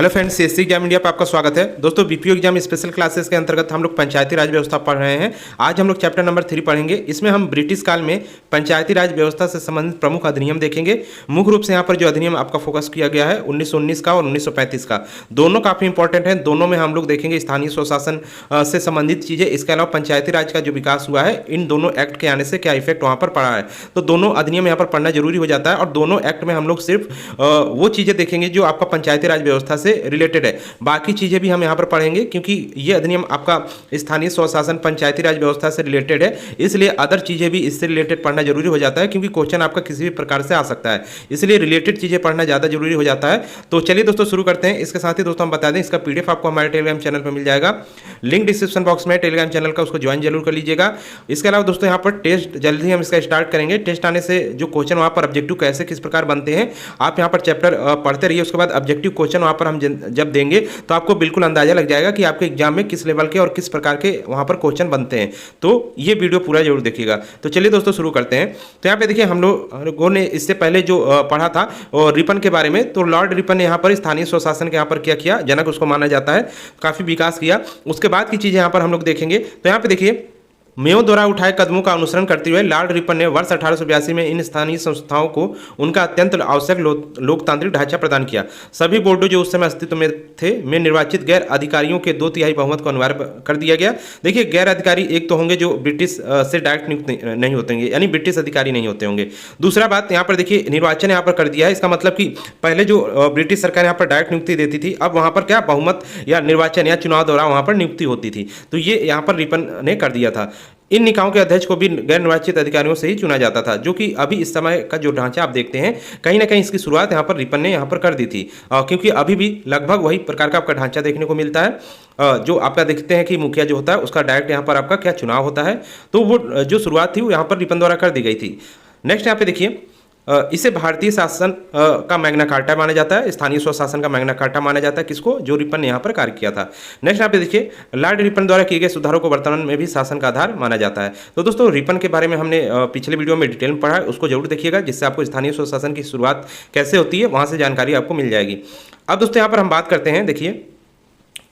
Hello friends, CSC exam India पर आपका स्वागत है। दोस्तों, बीपीओ एग्जाम स्पेशल क्लासेस के अंतर्गत हम लोग पंचायती राज व्यवस्था पढ़ रहे हैं। आज हम लोग चैप्टर नंबर 3 पढ़ेंगे। इसमें हम ब्रिटिश काल में पंचायती राज व्यवस्था से संबंधित प्रमुख अधिनियम देखेंगे। मुख्य रूप से यहाँ पर जो अधिनियम आपका फोकस किया गया है 1919 का और 1935 का, दोनों काफ़ी इंपॉर्टेंट हैं। दोनों में हम लोग देखेंगे स्थानीय स्वशासन से संबंधित चीज़ें। इसके अलावा पंचायती राज का जो विकास हुआ है, इन दोनों एक्ट के आने से क्या इफेक्ट वहाँ पर पड़ा है, तो दोनों अधिनियम यहाँ पर पढ़ना जरूरी हो जाता है। और दोनों एक्ट में हम लोग सिर्फ वो चीज़ें देखेंगे जो आपका पंचायती राज व्यवस्था से रिलेटेड है। बाकी चीज़ें भी हम यहाँ पर पढ़ेंगे, क्योंकि ये अधिनियम आपका स्थानीय स्वशासन पंचायती राज व्यवस्था से रिलेटेड है, इसलिए अदर चीज़ें भी इससे रिलेटेड पढ़ना जरूरी हो जाता है, क्योंकि क्वेश्चन आपका किसी भी प्रकार से आ सकता है, इसलिए रिलेटेड चीज़ें पढ़ना ज़्यादा जरूरी हो जाता है। तो चलिए दोस्तों शुरू करते हैं। इसके साथ ही दोस्तों हम बता दें, इसका पीडीएफ आपको हमारे टेलीग्राम चैनल पर मिल जाएगा। लिंक डिस्क्रिप्शन बॉक्स में टेलीग्राम चैनल का, उसको ज्वाइन जरूर कर लीजिएगा। इसके अलावा दोस्तों यहाँ पर टेस्ट जल्दी ही हम इसका स्टार्ट करेंगे। टेस्ट आने से जो क्वेश्चन वहाँ पर ऑब्जेक्टिव कैसे किस प्रकार बनते हैं, आप यहाँ पर चैप्टर पढ़ते रहिए। उसके बाद ऑब्जेक्टिव क्वेश्चन वहाँ पर हम जब देंगे तो आपको बिल्कुल अंदाजा लग जाएगा कि आपके एग्जाम में किस लेवल के और किस प्रकार के वहाँ पर क्वेश्चन बनते हैं। तो ये वीडियो पूरा जरूर देखिएगा। तो चलिए दोस्तों शुरू करते हैं। तो यहाँ पे देखिए, हम लोगों ने इससे पहले जो पढ़ा था और रिपन के बारे में, तो लॉर्ड रिपन ने यहाँ पर स्थानीय स्वशासन के यहाँ पर क्या किया, जनक उसको माना जाता है, काफ़ी विकास किया। उसके बाद की चीज़ें यहाँ पर हम लोग देखेंगे। तो यहाँ पे देखिए, मेयो द्वारा उठाए कदमों का अनुसरण करते हुए लॉर्ड रिपन ने वर्ष 1882 में इन स्थानीय संस्थाओं को उनका अत्यंत आवश्यक लोकतांत्रिक ढांचा प्रदान किया। सभी बोर्डों जो उस समय अस्तित्व में थे में निर्वाचित गैर अधिकारियों के 2/3 बहुमत को अनिवार्य कर दिया गया। देखिए, गैर अधिकारी एक तो होंगे जो ब्रिटिश से डायरेक्ट नियुक्त नहीं होते होंगे, यानी ब्रिटिश अधिकारी नहीं होते होंगे। दूसरा बात यहाँ पर देखिए, निर्वाचन यहाँ पर कर दिया है। इसका मतलब कि पहले जो ब्रिटिश सरकार यहाँ पर डायरेक्ट नियुक्ति देती थी, अब वहाँ पर क्या बहुमत या निर्वाचन या चुनाव द्वारा वहाँ पर नियुक्ति होती थी। तो ये यहाँ पर रिपन ने कर दिया था। इन निकायों के अध्यक्ष को भी गैर निर्वाचित अधिकारियों से ही चुना जाता था, जो कि अभी इस समय का जो ढांचा आप देखते हैं, कहीं ना कहीं इसकी शुरुआत यहाँ पर रिपन ने यहाँ पर कर दी थी। क्योंकि अभी भी लगभग वही प्रकार का आपका ढांचा देखने को मिलता है। जो आपका देखते हैं कि मुखिया जो होता है उसका डायरेक्ट यहाँ पर आपका क्या चुनाव होता है, तो वो जो शुरुआत थी वो यहाँ पर रिपन द्वारा कर दी गई थी। नेक्स्ट यहाँ पे देखिए, इसे भारतीय शासन का मैग्ना कार्टा माना जाता है, स्थानीय स्वशासन का मैग्ना कार्टा माना जाता है। किसको? जो रिपन ने यहाँ पर कार्य किया था। नेक्स्ट यहाँ पे देखिए, लॉर्ड रिपन द्वारा किए गए सुधारों को वर्तमान में भी शासन का आधार माना जाता है। तो दोस्तों, रिपन के बारे में हमने पिछले वीडियो में डिटेल में पढ़ा है, उसको जरूर देखिएगा, जिससे आपको स्थानीय स्वशासन की शुरुआत कैसे होती है वहाँ से जानकारी आपको मिल जाएगी। अब दोस्तों यहाँ पर हम बात करते हैं। देखिए,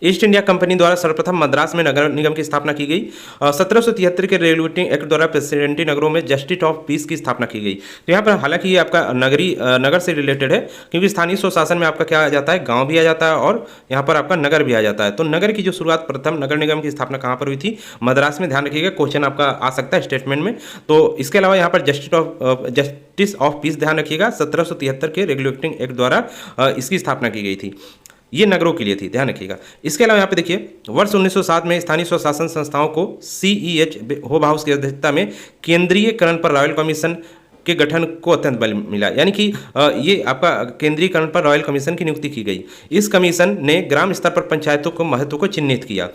ईस्ट इंडिया कंपनी द्वारा सर्वप्रथम मद्रास में नगर निगम की स्थापना की गई। 1773 के रेगुलेटिंग एक्ट द्वारा प्रेसिडेंटी नगरों में जस्टिस ऑफ पीस की स्थापना की गई। तो यहाँ पर हालांकि ये आपका नगर से रिलेटेड है, क्योंकि स्थानीय स्वशासन में आपका क्या आ जाता है, गांव भी आ जाता है और यहाँ पर आपका नगर भी आ जाता है। तो नगर की जो शुरुआत, प्रथम नगर निगम की स्थापना कहाँ पर हुई थी? मद्रास में। ध्यान रखिएगा, क्वेश्चन आपका आ सकता है स्टेटमेंट में। तो इसके अलावा यहाँ पर जस्टिस ऑफ पीस ध्यान रखिएगा, 1773 के रेगुलेटिंग एक्ट द्वारा इसकी स्थापना की गई थी। ये नगरों के लिए थी, ध्यान रखिएगा। इसके अलावा यहाँ पे देखिए, वर्ष 1907 में स्थानीय स्वशासन संस्थाओं को CEH होम हाउस की अध्यक्षता में केंद्रीयकरण पर रॉयल कमीशन के गठन को अत्यंत बल मिला, यानी कि ये आपका केंद्रीयकरण पर रॉयल कमीशन की नियुक्ति की गई। इस कमीशन ने ग्राम स्तर पर पंचायतों को महत्व को चिन्हित किया।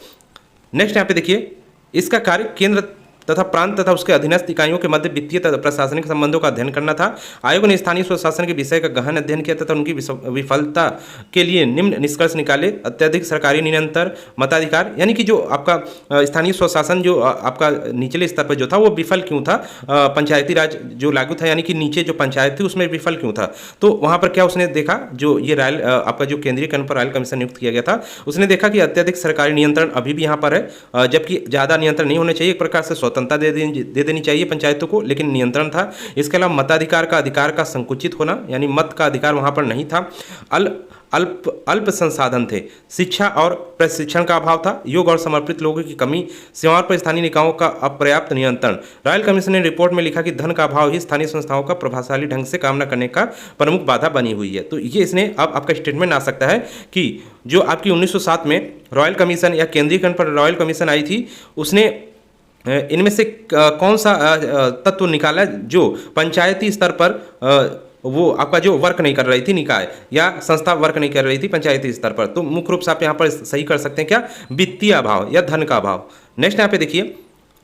नेक्स्ट यहाँ पे देखिए, इसका कार्य केंद्र तथा प्रांत तथा उसके अधीनस्थ इकाइयों के मध्य वित्तीय तथा प्रशासनिक संबंधों का अध्ययन करना था। आयोग ने स्थानीय स्वशासन के विषय का गहन अध्ययन किया तथा उनकी विफलता के लिए निम्न निष्कर्ष निकाले। अत्यधिक सरकारी निरंतर मताधिकार, यानी कि जो आपका स्थानीय स्वशासन जो आपका निचले स्तर पर जो था वो विफल क्यों था, पंचायती राज जो लागू था, यानी कि नीचे जो पंचायत थी उसमें विफल क्यों था। तो वहाँ पर क्या उसने देखा, जो ये रॉयल आपका जो केंद्रीयकरण पर रॉयल कमीशन नियुक्त किया गया था, उसने देखा कि अत्यधिक सरकारी नियंत्रण अभी भी यहाँ पर है, जबकि ज़्यादा नियंत्रण नहीं होना चाहिए। एक प्रकार से स्वतंत्रता दे देनी चाहिए पंचायतों को, लेकिन नियंत्रण था। इसके अलावा मताधिकार का अधिकार का संकुचित होना, यानी मत का अधिकार वहां पर नहीं था। अल्प संसाधन थे, शिक्षा और प्रशिक्षण का अभाव था, योग और समर्पित लोगों की कमी, सेवाओं पर स्थानीय निकायों का अपर्याप्त नियंत्रण। रॉयल कमीशन ने रिपोर्ट में लिखा कि धन का अभाव ही स्थानीय संस्थाओं का प्रभावशाली ढंग से काम न करने का प्रमुख बाधा बनी हुई है। तो ये इसने अब आपका स्टेटमेंट आ सकता है कि जो आपकी 1907 में रॉयल कमीशन या केंद्रीयकरण पर रॉयल कमीशन आई थी, उसने इनमें से कौन सा तत्व निकाला जो पंचायती स्तर पर वो आपका जो वर्क नहीं कर रही थी, निकाय या संस्था वर्क नहीं कर रही थी पंचायती स्तर पर। तो मुख्य रूप से आप यहाँ पर सही कर सकते हैं क्या, वित्तीय अभाव या धन का अभाव। नेक्स्ट यहाँ पे देखिए,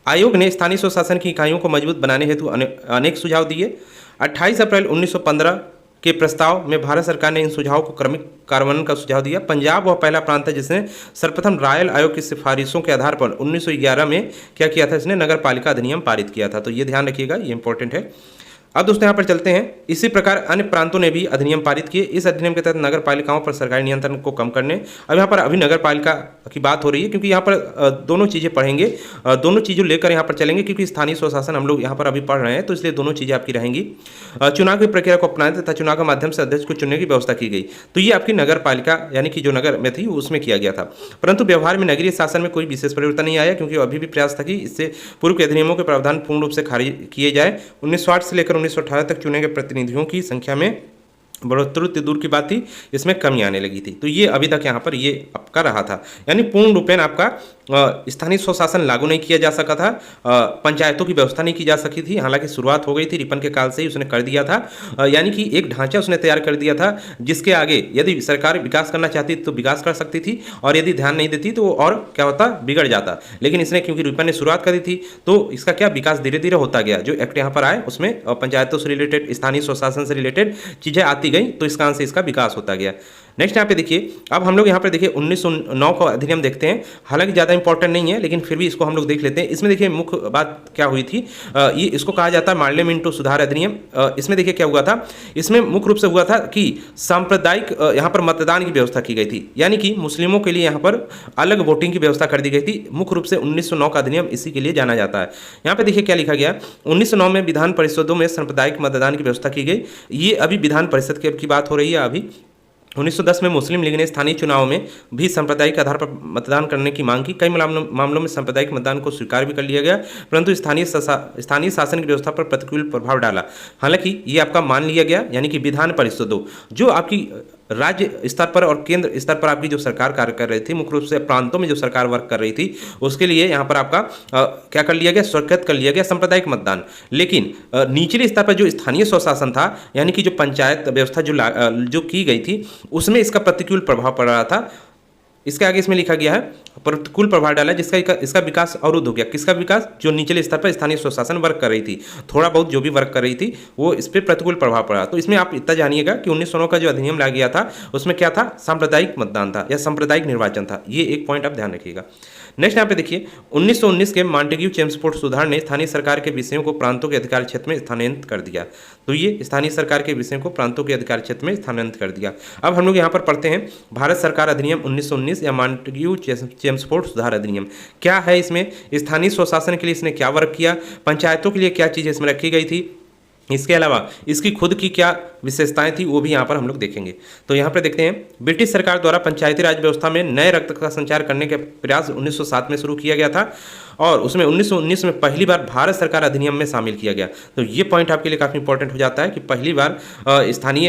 आयोग ने स्थानीय स्वशासन की इकाइयों को मजबूत बनाने हेतु अनेक सुझाव दिए। 28 अप्रैल 1915 के प्रस्ताव में भारत सरकार ने इन सुझावों को क्रमिक कार्यान्वयन का सुझाव दिया। पंजाब वह पहला प्रांत है जिसने सर्वप्रथम रॉयल आयोग की सिफारिशों के आधार पर 1911 में क्या किया था, इसने नगर पालिका अधिनियम पारित किया था। तो ये ध्यान रखिएगा, ये इंपॉर्टेंट है। अब दोस्तों यहाँ पर चलते हैं। इसी प्रकार अन्य प्रांतों ने भी अधिनियम पारित किए। इस अधिनियम के तहत नगर पालिकाओं पर सरकारी नियंत्रण को कम करने, अब यहाँ पर अभी नगर पालिका की बात हो रही है क्योंकि यहाँ पर दोनों चीज़ें पढ़ेंगे, दोनों चीज़ों लेकर यहाँ पर चलेंगे क्योंकि स्थानीय स्वशासन हम लोग यहाँ पर अभी पढ़ रहे हैं, तो इसलिए दोनों चीज़ें आपकी रहेंगी। चुनाव की प्रक्रिया को अपनाने तथा चुनाव के माध्यम से अध्यक्ष को चुनने की व्यवस्था की गई। तो ये आपकी नगर पालिका यानी कि जो नगर में थी उसमें किया गया था। परंतु व्यवहार में नगरीय शासन में कोई विशेष परिवर्तन नहीं आया क्योंकि अभी भी प्रयास था कि इससे पूर्व के अधिनियमों के प्रावधान पूर्ण रूप से खारिज किए जाए। 1960 से लेकर 1918 तक चुने गए प्रतिनिधियों की संख्या में बढ़ोतरी दूर की बात थी, इसमें कमी आने लगी थी। तो ये अभी तक यहाँ पर ये आपका रहा था, यानी पूर्ण रूपेण आपका स्थानीय स्वशासन लागू नहीं किया जा सका था, पंचायतों की व्यवस्था नहीं की जा सकी थी। हालांकि शुरुआत हो गई थी, रिपन के काल से ही उसने कर दिया था, यानी कि एक ढांचा उसने तैयार कर दिया था जिसके आगे यदि सरकार विकास करना चाहती तो विकास कर सकती थी और यदि ध्यान नहीं देती तो और क्या होता, बिगड़ जाता। लेकिन इसने क्योंकि रिपन ने शुरुआत करी थी तो इसका क्या विकास धीरे धीरे होता गया। जो एक्ट यहाँ पर आए उसमें पंचायतों से रिलेटेड, स्थानीय स्वशासन से रिलेटेड चीज़ें आती गई, तो इस कारण से इसका विकास होता गया। नेक्स्ट यहाँ पे देखिए, अब हम लोग यहाँ पे देखिए 1909 का अधिनियम देखते हैं। हालांकि ज़्यादा इंपॉर्टेंट नहीं है लेकिन फिर भी इसको हम लोग देख लेते हैं। इसमें देखिए मुख्य बात क्या हुई थी, ये इसको कहा जाता है मार्लियामेंटो सुधार अधिनियम। इसमें देखिए क्या हुआ था, इसमें मुख्य रूप से हुआ था कि सांप्रदायिक यहाँ पर मतदान की व्यवस्था की गई थी, यानी कि मुस्लिमों के लिए यहाँ पर अलग वोटिंग की व्यवस्था कर दी गई थी। मुख्य रूप से 1909 का अधिनियम इसी के लिए जाना जाता है। यहाँ पे देखिए क्या लिखा गया, 1909 में विधान परिषदों में सांप्रदायिक मतदान की व्यवस्था की गई। ये अभी विधान परिषद की बात हो रही है। अभी 1910 में मुस्लिम लीग ने स्थानीय चुनाव में भी सांप्रदायिक आधार पर मतदान करने की मांग की। कई मामलों में सांप्रदायिक मतदान को स्वीकार भी कर लिया गया, परंतु स्थानीय शासन की व्यवस्था पर प्रतिकूल प्रभाव डाला। हालांकि ये आपका मान लिया गया, यानी कि विधान परिषदों जो आपकी राज्य स्तर पर और केंद्र स्तर पर आपकी जो सरकार कार्य कर रही थी, मुख्य रूप से प्रांतों में जो सरकार वर्क कर रही थी, उसके लिए यहाँ पर आपका क्या कर लिया गया, स्वीकृत कर लिया गया सांप्रदायिक मतदान। लेकिन निचले स्तर पर जो स्थानीय स्वशासन था, यानी कि जो पंचायत व्यवस्था जो की गई थी, उसमें इसका प्रतिकूल प्रभाव पड़ रहा था। इसके आगे इसमें लिखा गया है प्रतिकूल प्रभाव डाला, जिसका इसका विकास अवरुद्ध हो गया। किसका विकास, जो निचले स्तर पर स्थानीय स्वशासन वर्क कर रही थी, थोड़ा बहुत जो भी वर्क कर रही थी वो इस पर प्रतिकूल प्रभाव पड़ा। तो इसमें आप इतना जानिएगा कि 1909 का जो अधिनियम लाया गया था उसमें क्या था, सांप्रदायिक मतदान था या सांप्रदायिक निर्वाचन था। ये एक पॉइंट आप ध्यान रखिएगा। नेक्स्ट यहाँ पे देखिए 1919 के मॉन्टेग्यू चेम्सफोर्ड सुधार ने स्थानीय सरकार के विषयों को प्रांतों के अधिकार क्षेत्र में स्थानांतरित कर दिया। तो ये स्थानीय सरकार के विषयों को प्रांतों के अधिकार क्षेत्र में स्थानांतरित कर दिया। अब हम लोग यहाँ पर पढ़ते हैं भारत सरकार अधिनियम 1919 या मॉन्टेग्यू चेम्सफोर्ड सुधार अधिनियम। क्या है इसमें, स्थानीय स्वशासन के लिए इसने क्या वर्क किया, पंचायतों के लिए क्या चीज़ें इसमें रखी गई थी, इसके अलावा इसकी खुद की क्या विशेषताएं थी, वो भी यहाँ पर हम लोग देखेंगे। तो यहाँ पर देखते हैं, ब्रिटिश सरकार द्वारा पंचायती राज व्यवस्था में नए रक्त का संचार करने के प्रयास 1907 में शुरू किया गया था और उसमें 1919 में पहली बार भारत सरकार अधिनियम में शामिल किया गया। तो ये पॉइंट आपके लिए काफ़ी इंपॉर्टेंट हो जाता है कि पहली बार स्थानीय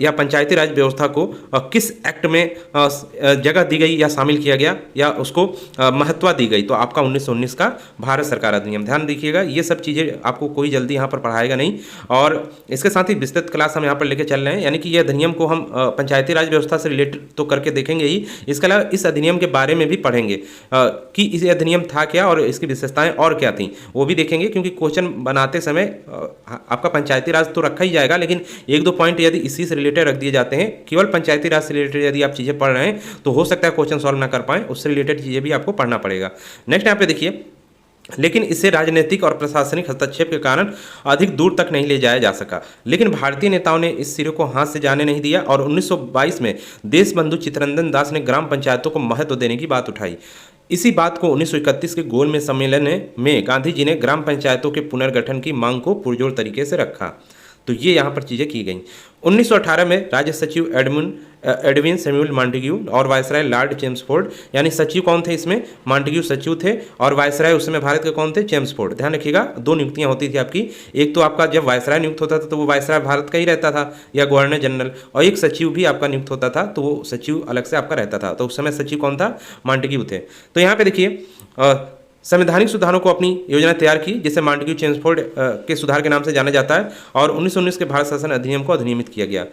या पंचायती राज व्यवस्था को किस एक्ट में जगह दी गई या शामिल किया गया या उसको महत्व दी गई। तो आपका 1919 का भारत सरकार अधिनियम, ध्यान रखिएगा। ये सब चीज़ें आपको कोई जल्दी यहाँ पर पढ़ाएगा नहीं और इसके साथ ही विस्तृत क्लास हम यहाँ पर लेके चल रहे हैं, यानी कि ये अधिनियम को हम पंचायती राज व्यवस्था से रिलेटेड तो करके देखेंगे ही, इसके अलावा इस अधिनियम के बारे में भी पढ़ेंगे कि इस अधिनियम था क्या और इसकी विशेषताएं और क्या थी, वो भी देखेंगे। क्योंकि क्वेश्चन बनाते समय आपका पंचायती राज तो रखा ही जाएगा, लेकिन एक दो पॉइंट यदि इसी से रिलेटेड रख दिए जाते हैं, केवल पंचायती राज से रिलेटेड यदि आप चीज़ें पढ़ रहे हैं तो हो सकता है क्वेश्चन सॉल्व ना कर पाएं, उससे रिलेटेड चीज़ें भी आपको पढ़ना पड़ेगा। नेक्स्ट यहाँ पे देखिए, लेकिन इसे राजनीतिक और प्रशासनिक हस्तक्षेप के कारण अधिक दूर तक नहीं ले जाया जा सका। लेकिन भारतीय नेताओं ने इस सिरे को हाथ से जाने नहीं दिया और 1922 में देशबंधु चित्तरंजन दास ने ग्राम पंचायतों को महत्व देने की बात उठाई। इसी बात को 1931 के गोल में सम्मेलन में गांधी जी ने ग्राम पंचायतों के पुनर्गठन की मांग को पुरजोर तरीके से रखा। तो ये यहाँ पर चीज़ें की गई। 1918 में राज्य सचिव एडविन सैमुअल मॉन्टेग्यू और वायसराय लॉर्ड चेम्सफोर्ड, यानी सचिव कौन थे इसमें, मॉन्टेग्यू सचिव थे और वायसराय उस समय भारत के कौन थे, चेम्सफोर्ड। ध्यान रखिएगा, दो नियुक्तियां होती थी आपकी। एक तो आपका जब वायसराय नियुक्त होता था तो वो वायसराय भारत का ही रहता था या गवर्नर जनरल, और एक सचिव भी आपका नियुक्त होता था तो वो सचिव अलग से आपका रहता था। तो उस समय सचिव कौन था, मॉन्टेग्यू थे। तो यहाँ पे देखिए संवैधानिक सुधारों को अपनी योजना तैयार की, जिसे मॉन्टेग्यू चेम्सफोर्ड के सुधार के नाम से जाना जाता है और 1919 के भारत शासन अधिनियम को अधिनियमित किया गया।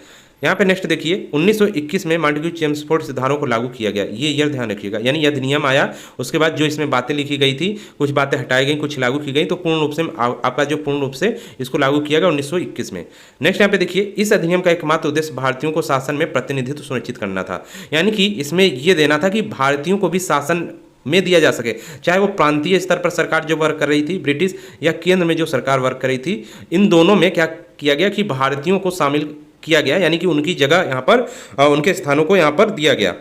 यहाँ पे नेक्स्ट देखिए 1921 में मॉन्टेग्यू चेम्सफोर्ड सुधारों को लागू किया गया। ये ईयर ध्यान रखिएगा, यानी यह अधिनियम आया उसके बाद जो इसमें बातें लिखी गई थी, कुछ बातें हटाई गई, कुछ लागू की गई। तो पूर्ण रूप से आपका जो पूर्ण रूप से इसको लागू किया गया 1921 में। नेक्स्ट यहाँ पे देखिए, इस अधिनियम का एकमात्र उद्देश्य भारतीयों को शासन में प्रतिनिधित्व सुनिश्चित करना था, यानी कि इसमें यह देना था कि भारतीयों को भी शासन में दिया जा सके, चाहे वो प्रांतीय स्तर पर सरकार जो वर्क कर रही थी ब्रिटिश, या केंद्र में जो सरकार वर्क कर रही थी, इन दोनों में क्या किया गया कि भारतीयों को शामिल किया गया, यानी कि उनकी जगह यहाँ पर उनके स्थानों को यहाँ पर दिया गया।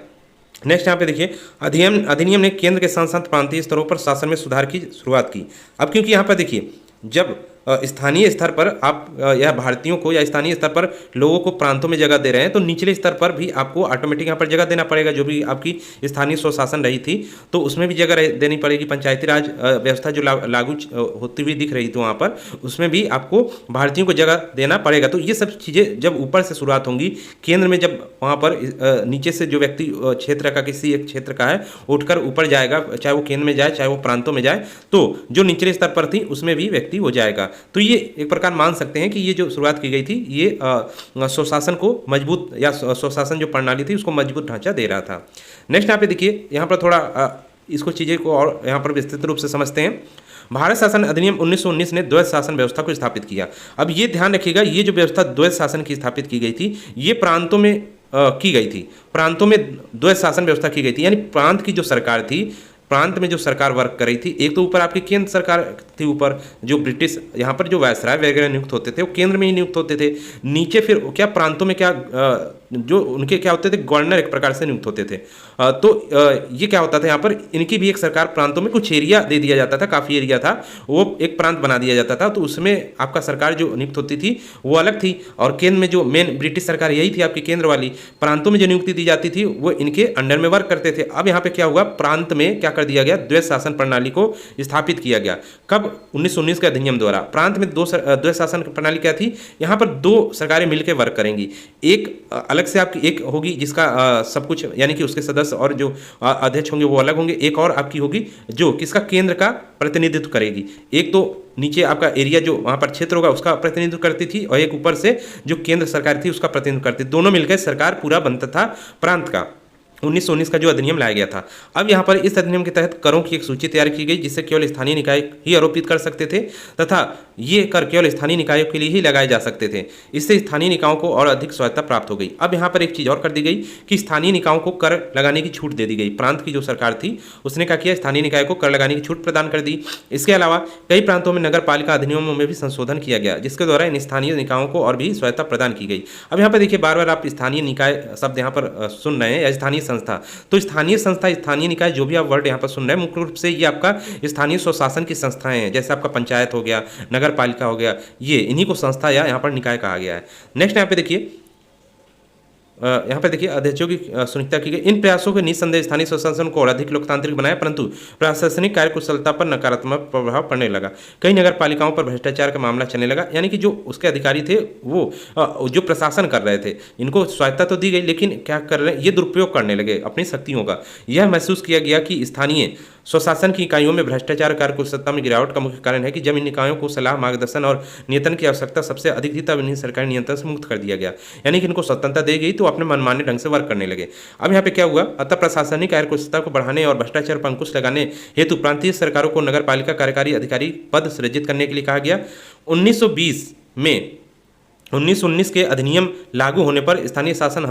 नेक्स्ट यहाँ पे देखिए, अधिनियम ने केंद्र के साथ साथ प्रांतीय स्तरों पर शासन में सुधार की शुरुआत की। अब क्योंकि यहाँ पर देखिए, जब स्थानीय स्तर पर आप या भारतीयों को या स्थानीय स्तर पर लोगों को प्रांतों में जगह दे रहे हैं, तो निचले स्तर पर भी आपको ऑटोमेटिक यहाँ पर जगह देना पड़ेगा। जो भी आपकी स्थानीय स्वशासन रही थी तो उसमें भी जगह देनी पड़ेगी। पंचायती राज व्यवस्था जो लागू होती हुई दिख रही थी वहाँ पर, उसमें भी आपको भारतीयों को जगह देना पड़ेगा। तो ये सब चीज़ें जब ऊपर से शुरुआत होंगी, केंद्र में जब वहाँ पर नीचे से जो व्यक्ति क्षेत्र का किसी एक क्षेत्र का है उठकर ऊपर जाएगा, चाहे वो केंद्र में जाए चाहे वो प्रांतों में जाए, तो जो निचले स्तर पर थी उसमें भी व्यक्ति हो जाएगा। तो ये एक प्रकार मान सकते हैं कि ये जो शुरुआत की गई थी ये स्वशासन को मजबूत, या स्वशासन जो प्रणाली थी उसको मजबूत ढांचा दे रहा था। नेक्स्ट यहाँ पे देखिए, यहाँ पर थोड़ा इसको चीज़ें को और यहाँ पर विस्तृत रूप से समझते हैं। भारत शासन अधिनियम 1919 ने द्वैध शासन व्यवस्था को स्थापित किया। अब ये ध्यान रखिएगा, ये जो व्यवस्था द्वैध शासन की स्थापित की गई थी, ये प्रांतों में की गई थी। प्रांतों में द्वैध शासन व्यवस्था की गई थी, यानी प्रांत की जो सरकार थी, प्रांत में जो सरकार वर्क कर रही थी, एक तो ऊपर आपकी केंद्र सरकार थी, ऊपर जो ब्रिटिश यहाँ पर जो वायसराय वगैरह नियुक्त होते थे वो केंद्र में ही नियुक्त होते थे। नीचे फिर क्या प्रांतों में क्या जो उनके क्या होते थे, गवर्नर एक प्रकार से नियुक्त होते थे। तो ये क्या होता था, यहाँ पर इनकी भी एक सरकार, प्रांतों में कुछ एरिया दे दिया जाता था, काफ़ी एरिया था, वो एक प्रांत बना दिया जाता था। तो उसमें आपका सरकार जो नियुक्त होती थी वो अलग थी, और केंद्र में जो मेन ब्रिटिश सरकार यही थी आपकी केंद्र वाली। प्रांतों में जो नियुक्ति दी जाती थी वो इनके अंडर में वर्क करते थे। अब यहाँ पे क्या हुआ, प्रांत में क्या कर दिया गया, द्वैध शासन प्रणाली को स्थापित किया गया। कब? 1919 के अधिनियम द्वारा। प्रांत में द्वैध शासन प्रणाली क्या थी, यहाँ पर दो सरकारें मिलकर वर्क करेंगी। एक अलग से आपकी एक होगी जिसका सब कुछ, यानी कि उसके सदस्य और जो अध्यक्ष होंगे वो अलग होंगे। एक और आपकी होगी जो किसका, केंद्र का प्रतिनिधित्व करेगी। एक तो नीचे आपका एरिया जो वहाँ पर क्षेत्र होगा उसका प्रतिनिधित्व करती थी, और एक ऊपर से जो केंद्र सरकार थी उसका प्रतिनिधित्व करती थी। दोनों मिलकर सरकार पूरा बनता था प्रांत का। 1919 का जो अधिनियम लाया गया था। अब यहाँ पर इस अधिनियम के तहत करों की एक सूची तैयार की गई, जिससे केवल स्थानीय निकाय ही आरोपित कर सकते थे, तथा ये कर केवल स्थानीय निकायों के लिए ही लगाए जा सकते थे। इससे स्थानीय निकायों को और अधिक स्वायत्ता प्राप्त हो गई। अब यहाँ पर एक चीज़ और कर दी गई कि स्थानीय निकायों को कर लगाने की छूट दे दी गई। प्रांत की जो सरकार थी उसने क्या किया, स्थानीय निकाय को कर लगाने की छूट प्रदान कर दी। इसके अलावा कई प्रांतों में नगर पालिका अधिनियमों में भी संशोधन किया गया, जिसके द्वारा इन स्थानीय निकायों को और भी स्वायत्ता प्रदान की गई। अब यहाँ पर देखिए, बार बार आप स्थानीय निकाय शब्द यहाँ पर सुन रहे हैं, या स्थानीय संस्था। तो स्थानीय संस्था, स्थानीय निकाय, जो भी आप वर्ड यहाँ पर सुन रहे हैं, मुख्य रूप से ये आपका स्थानीय स्वशासन की संस्थाएं हैं। जैसे आपका पंचायत हो गया, नगर पालिका हो गया, ये इन्हीं को संस्था या यहाँ पर निकाय कहा गया है। नेक्स्ट यहाँ पे देखिए, यहाँ पे देखिए अध्यक्षों की सुनिश्चित की गई। इन प्रयासों के निस्संदेह स्थानीय स्वशासन को और अधिक लोकतांत्रिक बनाया, परंतु प्रशासनिक कार्यकुशलता पर नकारात्मक प्रभाव पड़ने लगा। कई नगर पालिकाओं पर भ्रष्टाचार का मामला चलने लगा, यानी कि जो उसके अधिकारी थे वो जो प्रशासन कर रहे थे, इनको स्वायत्ता तो दी गई, लेकिन क्या कर रहे हैं, ये दुरुपयोग करने लगे अपनी शक्तियों का। यह महसूस किया गया कि स्थानीय स्वशासन की इकाइयों में भ्रष्टाचार कार्यकुशलता में गिरावट का मुख्य कारण है कि जब इन निकायों को सलाह, मार्गदर्शन और नियंत्रण की आवश्यकता सबसे अधिक थी, तब इन्हें सरकारी नियंत्रण से मुक्त कर दिया गया, यानी कि इनको स्वतंत्रता दी गई तो अपने मनमाने ढंग से वर्क करने लगे। अब यहाँ पे क्या हुआ, अतः प्रशासनिक कार्यकुशलता को बढ़ाने और भ्रष्टाचार पर अंकुश लगाने हेतु प्रांतीय सरकारों को नगर पालिका कार्यकारी अधिकारी पद सृजित करने के लिए कहा गया। 1920 में 1919 के अधिनियम लागू होने पर स्थानीय शासन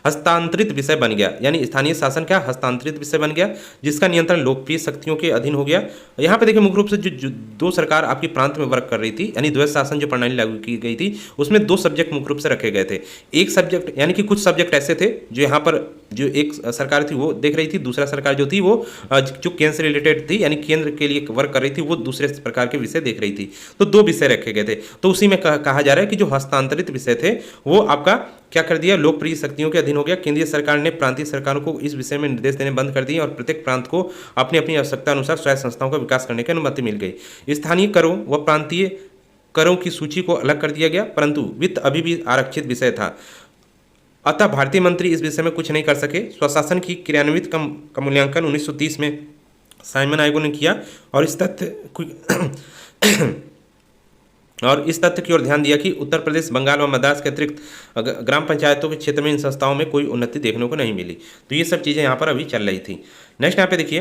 हस्तांतरित विषय बन गया, यानी स्थानीय शासन क्या, हस्तांतरित विषय बन गया, जिसका नियंत्रण लोकप्रिय शक्तियों के अधीन हो गया। यहाँ पे देखिए, मुख्य रूप से जो दो सरकार आपकी प्रांत में वर्क कर रही थी, यानी द्वैध शासन जो प्रणाली लागू की गई थी, उसमें दो सब्जेक्ट मुख्य रूप से रखे गए थे। एक सब्जेक्ट, यानी कि कुछ सब्जेक्ट ऐसे थे जो यहाँ पर जो एक सरकार थी वो देख रही थी, दूसरा सरकार जो थी वो जो केंद्र से रिलेटेड थी, यानी केंद्र के लिए वर्क कर रही थी, वो दूसरे प्रकार के विषय देख रही थी। तो दो विषय रखे गए थे। तो उसी में कहा जा रहा है कि जो हस्तांतरित विषय थे वो आपका क्या कर दिया, लोकप्रिय शक्तियों के अधीन हो गया। केंद्रीय सरकार ने प्रांतीय सरकारों को इस विषय में निर्देश देने बंद कर दिए, और प्रत्येक प्रांत को अपनी अपनी आवश्यकता अनुसार स्वायत्त संस्थाओं का विकास करने की अनुमति मिल गई। स्थानीय करों व प्रांतीय करों की सूची को अलग कर दिया गया, परंतु वित्त अभी भी आरक्षित विषय था, अतः भारतीय मंत्री इस विषय में कुछ नहीं कर सके। स्वशासन की क्रियान्वित का मूल्यांकन 1930 में साइमन आयोग ने किया, और इस तथ्य की ओर ध्यान दिया कि उत्तर प्रदेश, बंगाल व मद्रास के अतिरिक्त ग्राम पंचायतों के क्षेत्र में इन संस्थाओं में कोई उन्नति देखने को नहीं मिली। तो ये सब चीज़ें यहाँ पर अभी चल रही थी। नेक्स्ट यहाँ पे देखिए,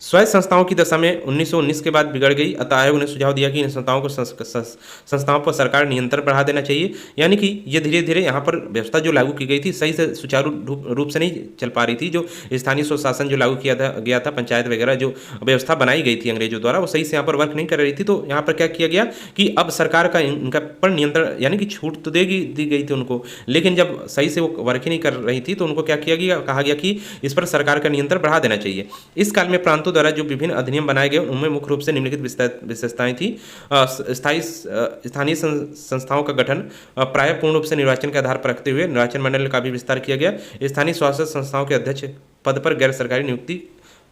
स्वायत्त संस्थाओं की दशा में 1919 के बाद बिगड़ गई, अतः आयोग ने सुझाव दिया कि इन संस्थाओं पर सरकार नियंत्रण बढ़ा देना चाहिए। यानी कि ये धीरे धीरे यहाँ पर व्यवस्था जो लागू की गई थी सही से सुचारू रूप से नहीं चल पा रही थी। जो स्थानीय स्वशासन जो लागू किया गया था, पंचायत वगैरह जो व्यवस्था बनाई गई थी अंग्रेजों द्वारा, वो सही से यहाँ पर वर्क नहीं कर रही थी। तो यहाँ पर क्या किया गया कि अब सरकार का इनका पर नियंत्रण, यानी कि छूट तो दी गई थी उनको, लेकिन जब सही से वो वर्क ही नहीं कर रही थी तो उनको क्या किया गया, कहा गया कि इस पर सरकार का नियंत्रण बढ़ा देना चाहिए। इस काल में प्रांतों द्वारा जो विभिन्न अधिनियम बनाए गए उनमें मुख्य रूप से निम्नलिखित विशेषताएं थी। स्थानीय संस्थाओं का गठन प्राय पूर्ण रूप से निर्वाचन के आधार पर रखते हुए निर्वाचन मंडल का भी विस्तार किया गया। स्थानीय स्वास्थ्य संस्थाओं के अध्यक्ष पद पर गैर सरकारी नियुक्ति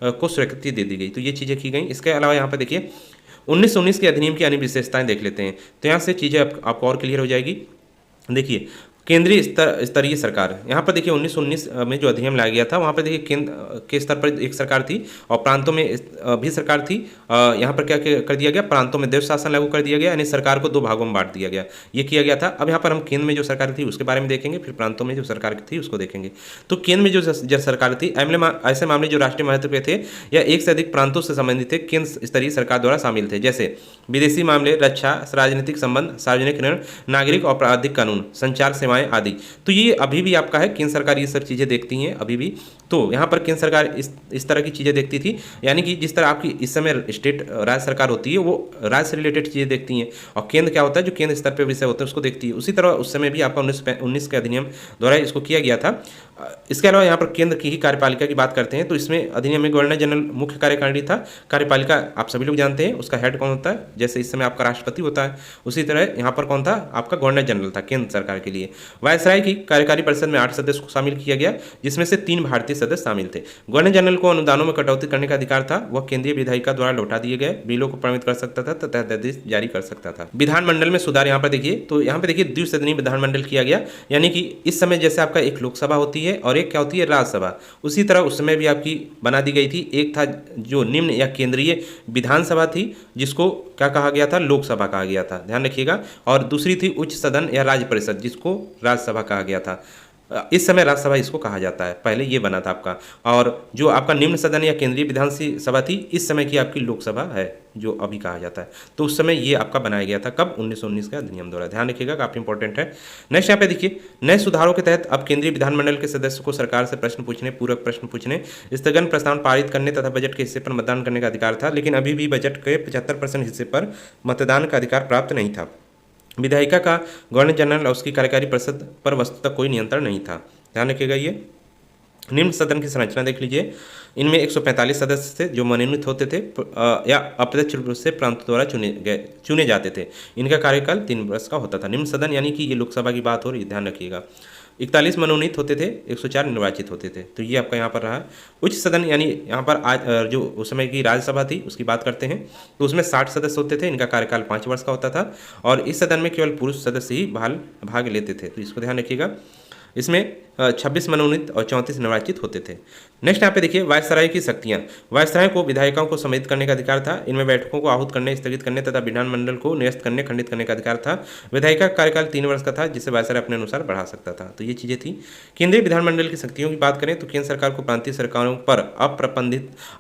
को स्वीकृति दे दी गई। तो ये चीज़ें की गई। इसके अलावा यहाँ पर देखिए 1919 के अधिनियम की अन्य विशेषताएं देख लेते हैं, तो यहाँ से चीज़ें आपको और क्लियर हो जाएगी। देखिए केंद्रीय स्तरीय सरकार, यहाँ पर देखिए 1919 में जो अधिनियम लाया गया था वहाँ पर देखिए केंद्र के स्तर पर एक सरकार थी और प्रांतों में भी सरकार थी। यहाँ पर क्या कर दिया गया, प्रांतों में देव शासन लागू कर दिया गया, यानी सरकार को दो भागों में बांट दिया गया, ये किया गया था। अब यहाँ पर हम केंद्र में जो सरकार थी उसके बारे में देखेंगे, फिर प्रांतों में जो सरकार थी उसको देखेंगे। तो केंद्र में जो सरकार थी, ऐसे मामले जो राष्ट्रीय महत्व के थे या एक से अधिक प्रांतों से संबंधित थे, केंद्र स्तरीय सरकार द्वारा शामिल थे, जैसे विदेशी मामले, रक्षा, राजनीतिक संबंध, सार्वजनिक ऋण, नागरिक और आपराधिक कानून, संचार सेवाएं आदि। तो ये अभी भी आपका है, केंद्र सरकार ये सब चीज़ें देखती हैं अभी भी। तो यहाँ पर केंद्र सरकार इस तरह की चीज़ें देखती थी, यानी कि जिस तरह आपकी इस समय स्टेट राज्य सरकार होती है वो राज्य से रिलेटेड चीज़ें देखती हैं, और केंद्र क्या होता है, जो केंद्र स्तर पर विषय होते हैं उसको देखती है। उसी तरह उस समय भी आपका 1919 के अधिनियम द्वारा इसको किया गया था। इसके अलावा यहाँ पर केंद्र की ही कार्यपालिका की बात करते हैं, तो इसमें अधिनियम में गवर्नर जनरल मुख्य कार्यकारिणी था। कार्यपालिका आप सभी लोग जानते हैं, उसका हेड कौन होता है, जैसे इस समय आपका राष्ट्रपति होता है, उसी तरह यहाँ पर कौन था, आपका गवर्नर जनरल था केंद्र सरकार के लिए। वायसराय की कार्यकारी परिषद में 8 सदस्य को शामिल किया गया, जिसमें से 3 भारतीय सदस्य शामिल थे। गवर्नर जनरल को अनुदानों में कटौती करने का अधिकार था, वह केंद्रीय विधायिका द्वारा लौटा दिए गए बिलों को प्रमित कर सकता था तथा अध्यादेश जारी कर सकता था। विधानमंडल में सुधार यहाँ पर देखिए, तो यहाँ पे देखिए द्विसदनीय विधानमंडल किया गया, यानी कि इस समय जैसे आपका एक लोकसभा होती है और एक क्या होती है, राज्यसभा, उसी तरह उस समय भी आपकी बना दी गई थी। एक था जो निम्न या केंद्रीय विधानसभा थी, जिसको क्या कहा गया था, लोकसभा कहा गया था, ध्यान रखिएगा, और दूसरी थी उच्च सदन या राज्य परिषद, जिसको राज्यसभा कहा गया था। इस समय राज्यसभा इसको कहा जाता है, पहले ये बना था आपका। और जो आपका निम्न सदन या केंद्रीय विधानसभा थी, इस समय की आपकी लोकसभा है, जो अभी कहा जाता है। तो उस समय ये आपका बनाया गया था, कब, 1919 के अधिनियम द्वारा, ध्यान रखिएगा, काफी इंपॉर्टेंट है। नेक्स्ट यहाँ पे देखिए, नए सुधारों के तहत अब केंद्रीय विधानमंडल के सदस्य को सरकार से प्रश्न पूछने, पूरक प्रश्न पूछने, स्थगन प्रस्ताव पारित करने तथा बजट के हिस्से पर मतदान करने का अधिकार था, लेकिन अभी भी बजट के 75% हिस्से पर मतदान का अधिकार प्राप्त नहीं था। विधायिका का गवर्नर जनरल और उसकी कार्यकारी परिषद पर वस्तुतः कोई नियंत्रण नहीं था, ध्यान रखिएगा। ये निम्न सदन की संरचना देख लीजिए, इनमें 145 सदस्य थे जो मनोनीत होते थे या अप्रत्यक्ष रूप से प्रांतों द्वारा चुने जाते थे। इनका कार्यकाल 3 वर्ष का होता था। निम्न सदन यानी कि ये लोकसभा की बात हो रही है, ध्यान रखिएगा। 41 मनोनीत होते थे, 104 निर्वाचित होते थे, तो ये आपका यहाँ पर रहा। उच्च सदन यानी यहाँ पर आज जो उस समय की राज्यसभा थी उसकी बात करते हैं, तो उसमें 60 सदस्य होते थे, इनका कार्यकाल 5 वर्ष का होता था, और इस सदन में केवल पुरुष सदस्य ही भाग लेते थे, तो इसको ध्यान रखिएगा। इसमें 26 मनोनीत और 34 निर्वाचित होते थे। नेक्स्ट यहाँ पे देखिए, वायसराय की शक्तियाँ। वायसराय को विधायिकाओं को सम्मिलित करने का अधिकार था। इनमें बैठकों को आहूत करने, स्थगित करने तथा विधानमंडल को निरस्त करने, खंडित करने का अधिकार था। विधायिका का कार्यकाल 3 वर्ष का था, जिसे वायसराय अपने अनुसार बढ़ा सकता था। तो ये चीज़ें थी। केंद्रीय विधानमंडल की शक्तियों की बात करें तो केंद्र सरकार को प्रांतीय सरकारों पर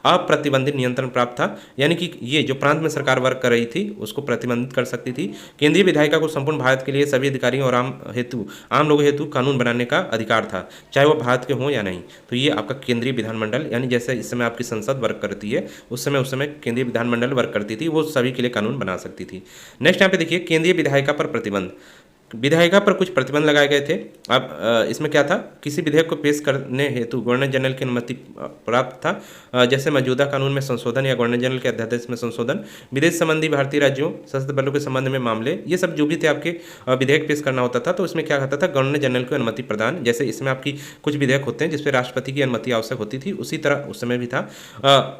अप्रतिबंधित नियंत्रण प्राप्त था, यानी कि ये जो प्रांत में सरकार वर्क कर रही थी उसको प्रतिबंधित कर सकती थी। केंद्रीय विधायिका को संपूर्ण भारत के लिए सभी अधिकारियों और आम लोगों हेतु कानून बनाने का अधिकार था, चाहे वो भारत के हों या नहीं। तो ये आपका केंद्रीय विधानमंडल, यानी जैसे इस समय आपकी संसद वर्क करती है, उस समय केंद्रीय विधानमंडल वर्क करती थी, वो सभी के लिए कानून बना सकती थी। नेक्स्ट यहाँ पे देखिए, केंद्रीय विधायिका पर प्रतिबंध। विधायिका पर कुछ प्रतिबंध लगाए गए थे। अब इसमें क्या था, किसी विधेयक को पेश करने हेतु गवर्नर जनरल की अनुमति प्राप्त था, जैसे मौजूदा कानून में संशोधन या गवर्नर जनरल के अध्यादेश में संशोधन, विदेश संबंधी भारतीय राज्यों, सशस्त्र बलों के संबंध में मामले, ये सब जो भी थे आपके विधेयक पेश करना होता था, तो उसमें क्या कहता था, गवर्नर जनरल को अनुमति प्रदान। जैसे इसमें आपकी कुछ विधेयक होते हैं जिसपे राष्ट्रपति की अनुमति आवश्यक होती थी, उसी तरह उस समय भी था।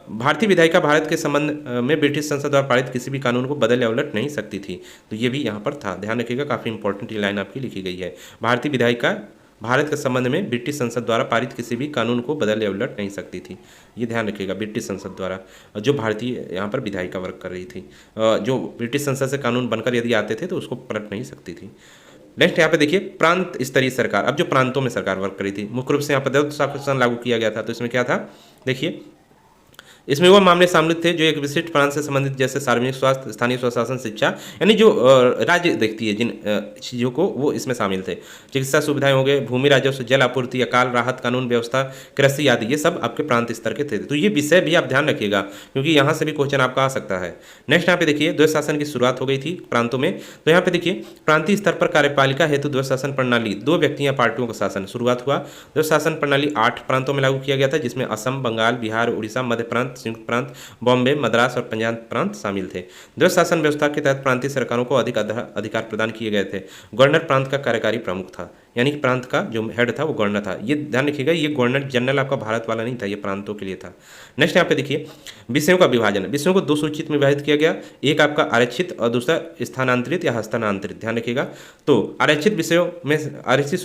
भारतीय विधायिका भारत के संबंध में ब्रिटिश संसद द्वारा पारित किसी भी कानून को बदल या उलट नहीं सकती थी, तो ये भी यहाँ पर था, ध्यान रखिएगा, काफी इंपॉर्टेंट लाइन आपकी लिखी गई है। भारतीय विधायिका भारत के संबंध में ब्रिटिश संसद द्वारा पारित किसी भी कानून को बदल या उलट नहीं सकती थी, ये ध्यान रखिएगा। ब्रिटिश संसद द्वारा जो भारतीय यहाँ पर विधायिका वर्क कर रही थी, जो ब्रिटिश संसद से कानून बनकर यदि आते थे तो उसको पलट नहीं सकती थी। नेक्स्ट यहाँ पे देखिए, प्रांत स्तरीय सरकार। अब जो प्रांतों में सरकार वर्क कर रही थी, मुख्य रूप से यहाँ पर द्वैध शासन लागू किया गया था, तो इसमें क्या था, देखिए इसमें वो मामले शामिल थे जो एक विशिष्ट प्रांत से संबंधित, जैसे सार्वजनिक स्वास्थ्य, स्थानीय स्वशासन, शिक्षा, यानी जो राज्य देखती है जिन चीज़ों को, वो इसमें शामिल थे। चिकित्सा सुविधाएं हो गए, भूमि राजस्व, जल आपूर्ति, अकाल राहत, कानून व्यवस्था, कृषि आदि, ये सब आपके प्रांत स्तर के थे। तो ये विषय भी आप ध्यान रखिएगा क्योंकि यहाँ से भी क्वेश्चन आपका आ सकता है। नेक्स्ट यहाँ पे देखिए, द्वैध शासन की शुरुआत हो गई थी प्रांतों में। तो यहाँ पे देखिए, प्रांतीय स्तर पर कार्यपालिका हेतु द्वैध शासन प्रणाली, 2 व्यक्ति या पार्टियों का शासन शुरुआत हुआ। द्वैध शासन प्रणाली 8 प्रांतों में लागू किया गया था, जिसमें असम, बंगाल, बिहार, उड़ीसा, मध्य प्रांत, संयुक्त प्रांत, बॉम्बे, मद्रास और पंजाब प्रांत शामिल थे। द्वैध शासन व्यवस्था के तहत प्रांतीय सरकारों को अधिक अधिकार प्रदान किए गए थे। गवर्नर प्रांत का कार्यकारी प्रमुख था, यानी कि प्रांत का जो हेड था वो गवर्नर था। ये ध्यान रखिएगा, ये गवर्नर जनरल आपका भारत वाला नहीं था, ये प्रांतों के लिए था। नेक्स्ट यहाँ पे देखिए, विषयों का विभाजन। विषयों को 2 सूचित में विभाजित किया गया, एक आपका आरक्षित और दूसरा स्थानांतरित या हस्तांतरित। ध्यान रखिएगा, तो आरक्षित विषयों में, आरक्षित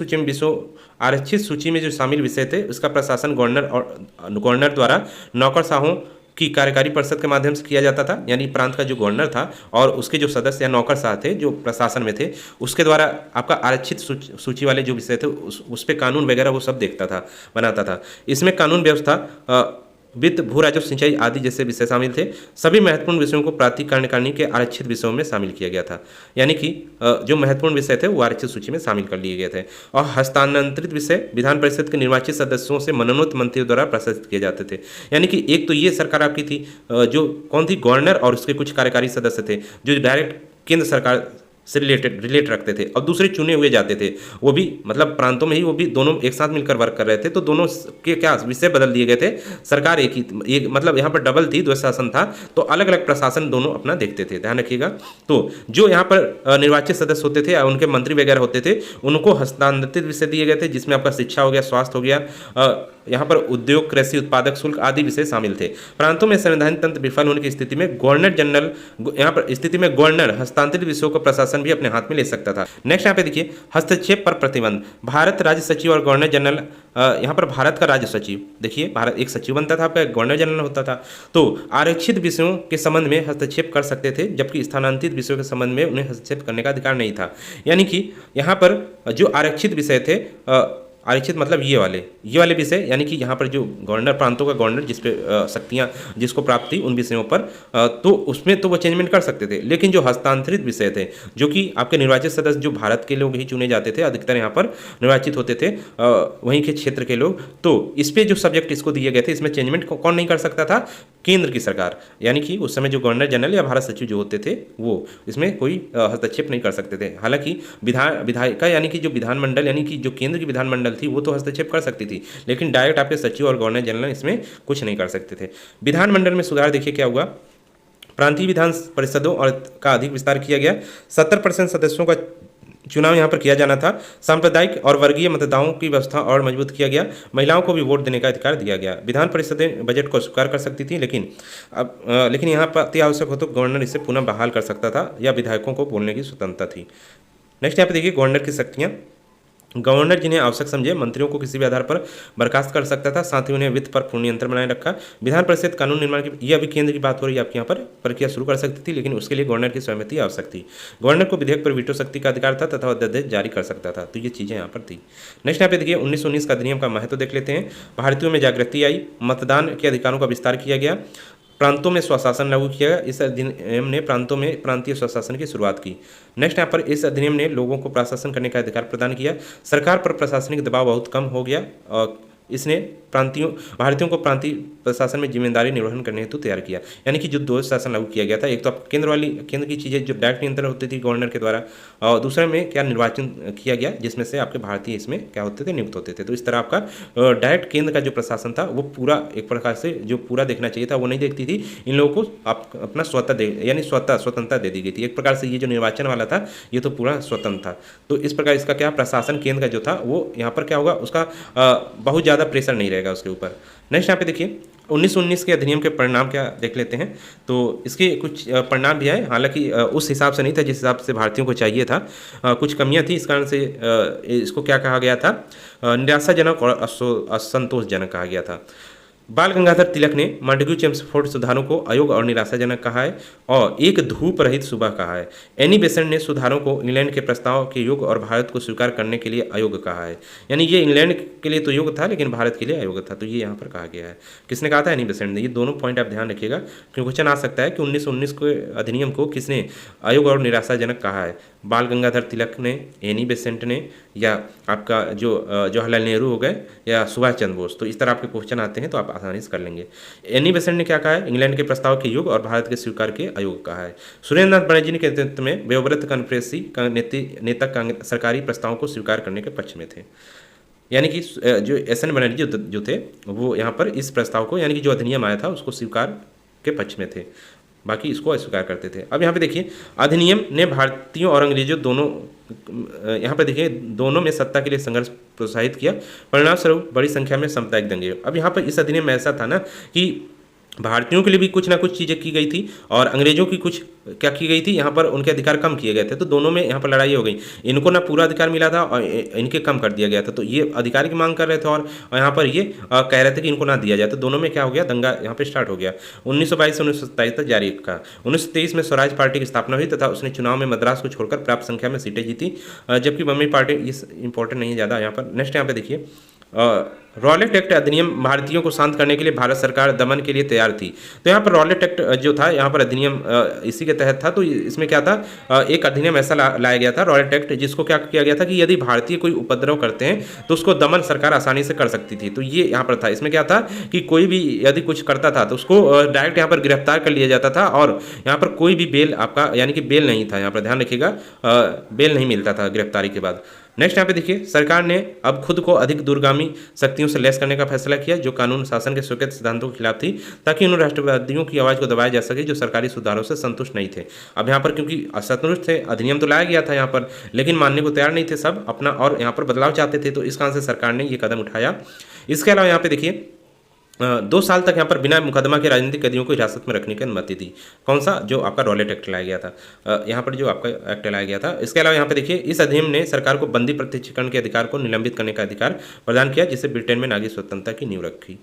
सूची में जो शामिल विषय थे उसका प्रशासन गवर्नर द्वारा नौकरशाहों की कार्यकारी परिषद के माध्यम से किया जाता था, यानी प्रांत का जो गवर्नर था और उसके जो सदस्य या नौकरशाह थे जो प्रशासन में थे, उसके द्वारा आपका आरक्षित सूची वाले जो विषय थे उस पर कानून वगैरह वो सब देखता था, बनाता था। इसमें कानून व्यवस्था, वित्त, भू राजस्व, सिंचाई आदि जैसे विषय शामिल थे। सभी महत्वपूर्ण विषयों को प्रांतीय कार्यकारिणी के आरक्षित विषयों में शामिल किया गया था, यानी कि जो महत्वपूर्ण विषय थे वो आरक्षित सूची में शामिल कर लिए गए थे। और हस्तांतरित विषय विधान परिषद के निर्वाचित सदस्यों से मनोनीत मंत्रियों द्वारा प्रशासित किए जाते थे। यानी कि एक तो ये सरकार आपकी थी, जो कौन थी, गवर्नर और उसके कुछ कार्यकारी सदस्य थे जो डायरेक्ट केंद्र सरकार से रिलेट रखते थे, और दूसरे चुने हुए जाते थे, वो भी मतलब प्रांतों में ही, वो भी दोनों एक साथ मिलकर वर्क कर रहे थे। तो दोनों के क्या विषय बदल दिए गए थे, सरकार एक मतलब यहाँ पर डबल थी, द्वैध शासन था, तो अलग अलग प्रशासन दोनों अपना देखते थे। ध्यान रखिएगा, तो जो यहाँ पर निर्वाचित सदस्य होते थे, उनके मंत्री वगैरह होते थे, उनको हस्तांतरित विषय दिए गए थे, जिसमें आपका शिक्षा हो गया, स्वास्थ्य हो गया, यहाँ पर उद्योग, कृषि, उत्पादक शुल्क आदि विषय शामिल थे। प्रांतों में संवैधानिक तंत्र विफल होने की स्थिति में गवर्नर जनरल, यहाँ पर स्थिति में गवर्नर हस्तांतरित विषयों का प्रशासन भी अपने हाथ में ले सकता था। नेक्स्ट यहाँ पे देखिए, हस्तक्षेप पर प्रतिबंध। भारत राज्य सचिव और गवर्नर जनरल, यहाँ पर भारत का राज्य सचिव, देखिए भारत एक सचिव बनता था, आपका गवर्नर जनरल होता था, तो आरक्षित विषयों के संबंध में हस्तक्षेप कर सकते थे, जबकि स्थानांतरित विषयों के संबंध में उन्हें हस्तक्षेप करने का अधिकार नहीं था। यानी कि यहाँ पर जो आरक्षित विषय थे, आरक्षित मतलब ये वाले विषय, यानी कि यहाँ पर जो गवर्नर, प्रांतों का गवर्नर जिस पे शक्तियाँ जिसको प्राप्त थी उन विषयों पर, तो उसमें तो वो चेंजमेंट कर सकते थे। लेकिन जो हस्तांतरित विषय थे, जो कि आपके निर्वाचित सदस्य जो भारत के लोग ही चुने जाते थे, अधिकतर यहाँ पर निर्वाचित होते थे वहीं के क्षेत्र के लोग, तो इस पर जो सब्जेक्ट इसको दिए गए थे, इसमें चेंजमेंट कौन नहीं कर सकता था, केंद्र की सरकार, यानी कि उस समय जो गवर्नर जनरल या भारत सचिव जो होते थे वो इसमें कोई हस्तक्षेप नहीं कर सकते थे। हालांकि विधायिका यानी कि जो विधानमंडल, यानी कि जो केंद्र की विधानमंडल थी, वो तो हस्तक्षेप कर सकती थी, लेकिन डायरेक्ट आपके सचिव और गवर्नर जनरल इसमें कुछ नहीं कर सकते थे। विधानमंडल में सुधार देखिए क्या हुआ, प्रांतीय विधान परिषदों और का अधिक विस्तार किया गया, 70% सदस्यों का चुनाव यहाँ पर किया जाना था। सांप्रदायिक और वर्गीय मतदाताओं की व्यवस्था और मजबूत किया गया, महिलाओं को भी वोट देने का अधिकार दिया गया। विधान परिषदें बजट को स्वीकार कर सकती थी, लेकिन यहाँ पर अति आवश्यक हो तो गवर्नर इसे पुनः बहाल कर सकता था, या विधायकों को बोलने की स्वतंत्रता थी। नेक्स्ट यहाँ पे देखिए, गवर्नर की शक्तियाँ। गवर्नर जिन्हें आवश्यक समझे मंत्रियों को किसी भी आधार पर बर्खास्त कर सकता था, साथ ही उन्हें वित्त पर पूर्ण नियंत्रण बनाए रखा। विधान परिषद कानून निर्माण की, यह अभी केंद्र की बात हो रही है, आपके यहाँ पर प्रक्रिया शुरू कर सकती थी, लेकिन उसके लिए गवर्नर की सहमति आवश्यक थी। गवर्नर को विधेयक पर वीटो शक्ति का अधिकार था तथा अध्यादेश जारी कर सकता था। तो ये चीज़ें यहाँ पर थी। नेक्स्ट यहाँ पे देखिए, 1919 का अधिनियम का महत्व देख लेते हैं। भारतीयों में जागृति आई, मतदान के अधिकारों का विस्तार किया गया, प्रांतों में स्वशासन लागू किया गया। इस अधिनियम ने प्रांतों में प्रांतीय स्वशासन की शुरुआत की। नेक्स्ट यहाँ पर, इस अधिनियम ने लोगों को प्रशासन करने का अधिकार प्रदान किया। सरकार पर प्रशासनिक दबाव बहुत कम हो गया और इसने भारतीयों को प्रांतीय प्रशासन में जिम्मेदारी निर्वहन करने हेतु तैयार किया। यानी कि जो द्वैध शासन लागू किया गया था, एक तो आप केंद्र की चीज़ें जो डायरेक्ट नियंत्रण होती थी गवर्नर के द्वारा, और दूसरे में क्या निर्वाचन किया गया, जिसमें से आपके भारतीय इसमें क्या होते थे, नियुक्त होते थे। तो इस तरह आपका डायरेक्ट केंद्र का जो प्रशासन था वो पूरा एक प्रकार से जो पूरा देखना चाहिए था वो नहीं देखती थी। इन लोगों को आप अपना स्वतंत्रता दे दी गई थी। एक प्रकार से ये जो निर्वाचन वाला था ये तो पूरा स्वतंत्र था। तो इस प्रकार इसका क्या प्रशासन केंद्र का जो था वो यहाँ पर क्या होगा, उसका बहुत ज़्यादा प्रेशर नहीं रहेगा उसके ऊपर। नेक्स्ट यहाँ पे देखिए, 1919 के अधिनियम के परिणाम क्या देख लेते हैं। तो इसके कुछ परिणाम भी आए, हालांकि उस हिसाब से नहीं था जिस हिसाब से भारतीयों को चाहिए था, कुछ कमियां थी। इस कारण से इसको क्या कहा गया था, निराशाजनक और असंतोषजनक कहा गया था। बाल गंगाधर तिलक ने मॉन्टेग्यू चेम्सफोर्ड सुधारों को अयोग्य और निराशाजनक कहा है और एक धूप रहित सुबह कहा है। एनी बेसेंट ने सुधारों को इंग्लैंड के प्रस्ताव के योग्य और भारत को स्वीकार करने के लिए अयोग्य कहा है। यानी ये इंग्लैंड के लिए तो योग्य था लेकिन भारत के लिए अयोग्य था, तो ये यहाँ पर कहा गया है। किसने कहा था? एनी बेसेंट ने। ये दोनों पॉइंट आप ध्यान रखिएगा क्योंकि क्वेश्चन आ सकता है कि 1919 के अधिनियम को किसने अयोग्य और निराशाजनक कहा है? बाल गंगाधर तिलक ने, एनी बेसेंट ने, या आपका जो जवाहरलाल नेहरू हो गए, या सुभाष चंद्र बोस। तो इस तरह आपके क्वेश्चन आते हैं तो आप आसानी से कर लेंगे। एनी बेसेंट ने क्या कहा है? इंग्लैंड के प्रस्ताव के योग्य और भारत के स्वीकार के अयोग्य कहा है। सुरेंद्र नाथ बनर्जी के नेतृत्व में व्यवव्रत कॉन्फ्रेंसी का नेता सरकारी प्रस्तावों को स्वीकार करने के पक्ष में थे। यानी कि जो एस एन बनर्जी जो थे वो यहाँ पर इस प्रस्ताव को, यानी कि जो अधिनियम आया था उसको स्वीकार के पक्ष में थे, बाकी इसको अस्वीकार करते थे। अब यहाँ पे देखिए, अधिनियम ने भारतीयों और अंग्रेजों दोनों, यहाँ पे देखिए, दोनों में सत्ता के लिए संघर्ष प्रोत्साहित किया। परिणाम स्वरूप बड़ी संख्या में सामुदायिक दंगे। अब यहाँ पर इस अधिनियम में ऐसा था ना कि भारतीयों के लिए भी कुछ ना कुछ चीज़ें की गई थी और अंग्रेजों की कुछ क्या की गई थी, यहाँ पर उनके अधिकार कम किए गए थे। तो दोनों में यहाँ पर लड़ाई हो गई। इनको ना पूरा अधिकार मिला था और इनके कम कर दिया गया था। तो ये अधिकार की मांग कर रहे थे और यहाँ पर ये कह रहे थे कि इनको ना दिया जाए। तो दोनों में क्या हो गया? दंगा यहाँ पर स्टार्ट हो गया। 1922 से 1927 तक जारी रखा। 1923 में स्वराज पार्टी की स्थापना हुई तथा उसने चुनाव में मद्रास को छोड़कर पर्याप्त संख्या में सीटें जीती, जबकि बम्बई पार्टी इस इंपॉर्टेंट नहीं है ज़्यादा यहाँ पर। नेक्स्ट यहाँ पे देखिए, रॉलेट एक्ट अधिनियम भारतीयों को शांत करने के लिए भारत सरकार दमन के लिए तैयार थी। तो यहाँ पर रॉलेट एक्ट जो था, यहाँ पर अधिनियम इसी के तहत था। तो इसमें क्या था, एक अधिनियम ऐसा लाया गया था रॉलेट एक्ट, जिसको क्या किया गया था कि यदि भारतीय कोई उपद्रव करते हैं तो उसको दमन सरकार आसानी से कर सकती थी। तो ये यहाँ पर था। इसमें क्या था कि कोई भी यदि कुछ करता था तो उसको डायरेक्ट यहाँ पर गिरफ्तार कर लिया जाता था और यहाँ पर कोई भी बेल आपका, यानी कि बेल नहीं था। यहाँ पर ध्यान रखिएगा, बेल नहीं मिलता था गिरफ्तारी के बाद। नेक्स्ट यहाँ पे देखिए, सरकार ने अब खुद को अधिक दूरगामी शक्तियों से लैस करने का फैसला किया जो कानून शासन के स्वीकृत सिद्धांतों के खिलाफ थी, ताकि उन राष्ट्रवादियों की आवाज़ को दबाया जा सके जो सरकारी सुधारों से संतुष्ट नहीं थे। अब यहाँ पर क्योंकि असंतुष्ट थे, अधिनियम तो लाया गया था यहाँ पर, लेकिन मानने को तैयार नहीं थे सब अपना, और यहाँ पर बदलाव चाहते थे। तो इस कारण से सरकार ने ये कदम उठाया। इसके अलावा यहाँ पे देखिए, 2 साल तक यहाँ पर बिना मुकदमा के राजनीतिक कैदियों को हिरासत में रखने की अनुमति दी। कौन सा? जो आपका रॉलेट एक्ट लाया गया था, यहाँ पर जो आपका एक्ट लाया गया था। इसके अलावा यहाँ पे देखिए, इस अधिनियम ने सरकार को बंदी प्रत्यक्षीकरण के अधिकार को निलंबित करने का अधिकार प्रदान किया, जिससे ब्रिटेन में नागरिक स्वतंत्रता की नींव रखी।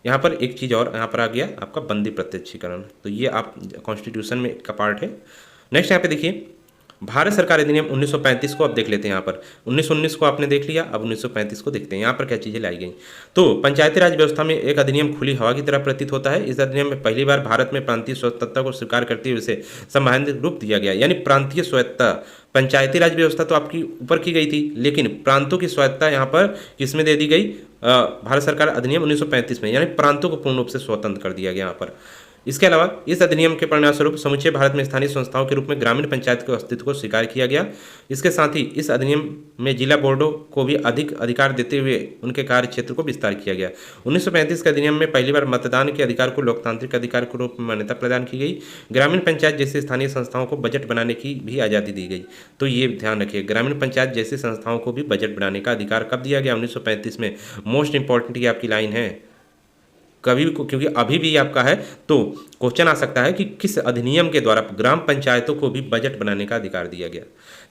यहाँ पर एक चीज़ और यहाँ पर आ गया आपका बंदी प्रत्यक्षीकरण। तो ये आप कॉन्स्टिट्यूशन में का पार्ट है। नेक्स्ट यहाँ पे देखिए, भारत सरकार अधिनियम 1935 को अब देख लेते हैं। यहाँ पर 1919 को आपने देख लिया, अब 1935 को देखते हैं यहाँ पर क्या चीज़ें लाई गई। तो पंचायती राज व्यवस्था में एक अधिनियम खुली हवा की तरह प्रतीत होता है। इस अधिनियम में पहली बार भारत में प्रांतीय स्वायत्तता को स्वीकार करते हुए उसे संवैधानिक रूप दिया गया। यानी प्रांतीय स्वायत्तता, पंचायती राज व्यवस्था तो आपकी ऊपर की गई थी, लेकिन प्रांतों की स्वायत्तता यहाँ पर किसमें दे दी गई? भारत सरकार अधिनियम 1935 में, यानी प्रांतों को पूर्ण रूप से स्वतंत्र कर दिया गया यहाँ पर। इसके अलावा इस अधिनियम के परिणामस्वरूप समूचे भारत में स्थानीय संस्थाओं के रूप में ग्रामीण पंचायत के अस्तित्व को स्वीकार किया गया। इसके साथ ही इस अधिनियम में जिला बोर्डों को भी अधिक अधिकार देते हुए उनके कार्य क्षेत्र को विस्तार किया गया। 1935 के अधिनियम में पहली बार मतदान के अधिकार को लोकतांत्रिक अधिकार के रूप में मान्यता प्रदान की गई। ग्रामीण पंचायत जैसी स्थानीय संस्थाओं को बजट बनाने की भी आज़ादी दी गई। तो ये ध्यान रखिए, ग्रामीण पंचायत जैसी संस्थाओं को भी बजट बनाने का अधिकार कब दिया गया? 1935 में। मोस्ट इंपॉर्टेंट ये आपकी लाइन है कभी भी, क्योंकि अभी भी आपका है तो क्वेश्चन आ सकता है कि किस अधिनियम के द्वारा ग्राम पंचायतों को भी बजट बनाने का अधिकार दिया गया।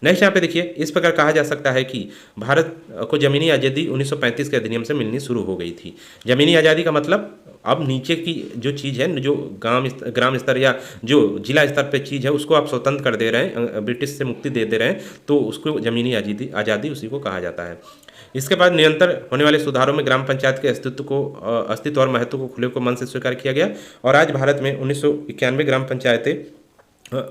नेक्स्ट यहाँ पे देखिए, इस प्रकार कहा जा सकता है कि भारत को जमीनी आज़ादी 1935 के अधिनियम से मिलनी शुरू हो गई थी। जमीनी आज़ादी का मतलब अब नीचे की जो चीज़ है, जो ग्राम स्तर या जो जिला स्तर पे चीज़ है, उसको आप स्वतंत्र कर दे रहे हैं, ब्रिटिश से मुक्ति दे रहे हैं, तो उसको जमीनी आज़ादी उसी को कहा जाता है। इसके बाद निरंतर होने वाले सुधारों में ग्राम पंचायत के अस्तित्व और महत्व को खुले को मन से स्वीकार किया गया और आज भारत में 1991 ग्राम पंचायतें,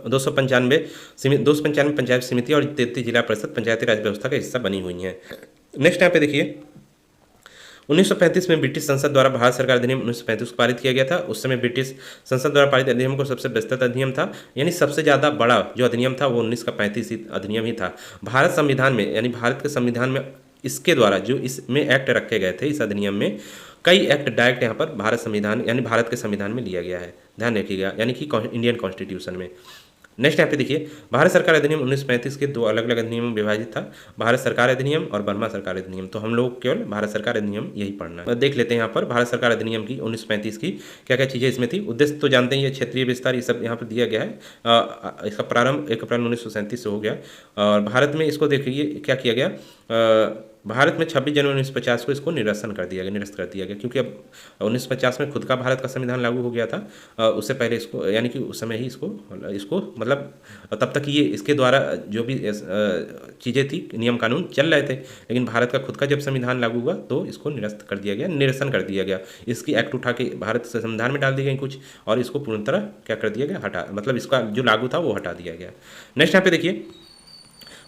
295 पंचायत समिति और 33 जिला परिषद पंचायती राज व्यवस्था का हिस्सा बनी हुई हैं। नेक्स्ट यहाँ पे देखिए, 1935 में ब्रिटिश संसद द्वारा भारत सरकार अधिनियम 1935 को पारित किया गया था। उस समय ब्रिटिश संसद द्वारा पारित अधिनियम को सबसे विस्तृत अधिनियम था, यानी सबसे ज़्यादा बड़ा जो अधिनियम था वो 1935 अधिनियम ही था। भारत संविधान में, यानी भारत के संविधान में इसके द्वारा जो इसमें एक्ट रखे गए थे, इस अधिनियम में कई एक्ट डायरेक्ट यहाँ पर भारत संविधान यानी भारत के संविधान में लिया गया है, ध्यान रखिएगा, यानी कि इंडियन कॉन्स्टिट्यूशन में। नेक्स्ट यहाँ पे देखिए, भारत सरकार अधिनियम 1935 के 2 अलग अलग अधिनियम में विभाजित था, भारत सरकार अधिनियम और बर्मा सरकार अधिनियम। तो हम लोग केवल भारत सरकार अधिनियम यही पढ़ना है। देख लेते हैं यहाँ पर भारत सरकार अधिनियम की 1935 की क्या क्या चीज़ें इसमें थी। उद्देश्य तो जानते हैं, ये क्षेत्रीय विस्तार ये सब यहाँ पर दिया गया है। इसका प्रारंभ 1 अप्रैल 1937 से हो गया और भारत में इसको देखिए क्या किया गया, भारत में 26 जनवरी 1950 को इसको निरस्त कर दिया गया, क्योंकि अब 1950 में खुद का भारत का संविधान लागू हो गया था। उससे पहले इसको, यानी कि उस समय ही इसको मतलब तब तक ये इसके द्वारा जो भी चीज़ें थी, नियम कानून चल रहे थे, लेकिन भारत का खुद का जब संविधान लागू हुआ तो इसको निरसन कर दिया गया। इसकी एक्ट उठा के भारत संविधान में डाल दी गई कुछ, और इसको पूर्ण तरह क्या कर दिया गया, मतलब इसका जो लागू था वो हटा दिया गया। नेक्स्ट यहाँ पे देखिए,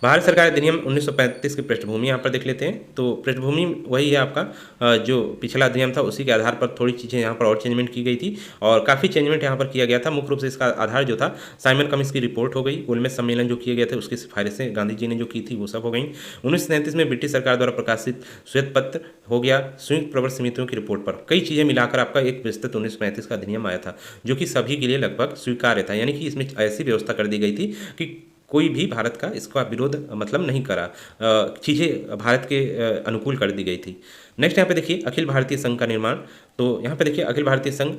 भारत सरकार अधिनियम 1935 की पृष्ठभूमि यहाँ पर देख लेते हैं। तो पृष्ठभूमि वही है आपका जो पिछला अधिनियम था, उसी के आधार पर थोड़ी चीज़ें यहाँ पर और चेंजमेंट की गई थी, और काफ़ी चेंजमेंट यहाँ पर किया गया था। मुख्य रूप से इसका आधार जो था साइमन कमीशन की रिपोर्ट हो गई, गोलमेज सम्मेलन जो किए गए थे उसकी सिफारिशें गांधी जी ने जो की थी वो सब हो गई। 1937 में ब्रिटिश सरकार द्वारा प्रकाशित श्वेत पत्र हो गया, संयुक्त प्रवर समितियों की रिपोर्ट पर कई चीज़ें मिलाकर आपका एक विस्तृत 1935 का अधिनियम आया था, जो कि सभी के लिए लगभग स्वीकार्य था। यानी कि इसमें ऐसी व्यवस्था कर दी गई थी कि कोई भी भारत का इसका विरोध मतलब नहीं करा, चीज़ें भारत के अनुकूल कर दी गई थी। नेक्स्ट यहाँ पे देखिए, अखिल भारतीय संघ का निर्माण। तो यहाँ पे देखिए, अखिल भारतीय संघ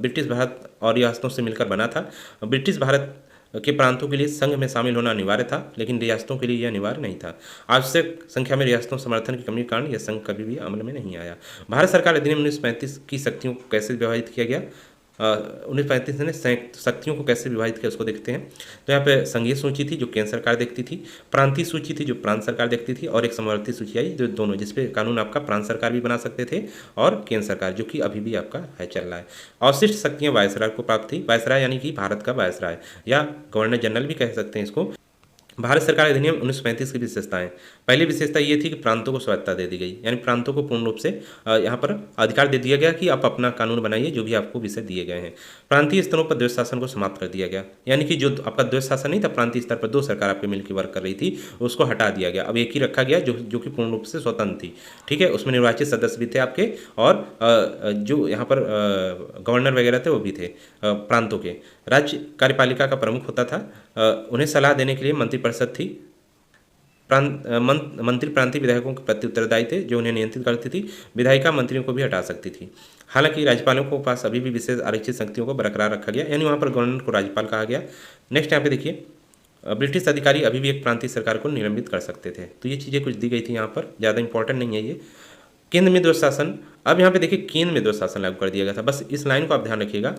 ब्रिटिश भारत और रियासतों से मिलकर बना था। ब्रिटिश भारत के प्रांतों के लिए संघ में शामिल होना अनिवार्य था, लेकिन रियासतों के लिए यह अनिवार्य नहीं था। आवश्यक संख्या में रियासतों समर्थन की कमी के कारण यह संघ कभी भी अमल में नहीं आया। भारत सरकार अधिनियम 1935 की शक्तियों को कैसे विभाजित किया गया, 1935 ने शक्तियों को कैसे विभाजित किया उसको देखते हैं। तो यहाँ पे संघीय सूची थी जो केंद्र सरकार देखती थी, प्रांतीय सूची थी जो प्रांत सरकार देखती थी, और एक समवर्ती सूची आई जो दोनों, जिसपे कानून आपका प्रांत सरकार भी बना सकते थे और केंद्र सरकार, जो कि अभी भी आपका है चल रहा है। अवशिष्ट शक्तियाँ वायसराय को प्राप्त थी। वायसराय यानी कि भारत का वायसराय या गवर्नर जनरल भी कह सकते हैं इसको। भारत सरकार अधिनियम 1935 की विशेषताएं। पहली विशेषता ये थी कि प्रांतों को स्वायत्तता दे दी गई, यानी प्रांतों को पूर्ण रूप से यहाँ पर अधिकार दे दिया गया कि आप अपना कानून बनाइए, जो भी आपको विषय दिए गए हैं। प्रांतीय स्तरों पर द्वैध शासन को समाप्त कर दिया गया, यानी कि जो आपका द्वैध शासन नहीं था, प्रांतीय स्तर पर दो सरकार आपके मिलकर वर्क कर रही थी, उसको हटा दिया गया। अब एक ही रखा गया जो कि पूर्ण रूप से स्वतंत्र थी। ठीक है, उसमें निर्वाचित सदस्य भी थे आपके, और जो यहाँ पर गवर्नर वगैरह थे वो भी थे प्रांतों के। राज्य कार्यपालिका का प्रमुख होता था, उन्हें सलाह देने के लिए मंत्रिपरिषद थी। मंत्री प्रांतीय विधायकों के प्रति उत्तरदायी थे, जो उन्हें नियंत्रित करती थी। विधायिका मंत्रियों को भी हटा सकती थी। हालांकि राज्यपालों के पास अभी भी विशेष आरक्षित शक्तियों को बरकरार रखा गया, यानी वहाँ पर गवर्नर को राज्यपाल कहा गया। नेक्स्ट यहाँ पे देखिए, ब्रिटिश अधिकारी अभी भी एक प्रांतीय सरकार को निलंबित कर सकते थे। तो ये चीज़ें कुछ दी गई थी यहाँ पर, ज़्यादा इंपॉर्टेंट नहीं है ये। केंद्र में द्वैध शासन। अब यहाँ पे देखिए, केंद्र में द्वैध शासन लागू कर दिया गया था। बस इस लाइन को आप ध्यान रखिएगा।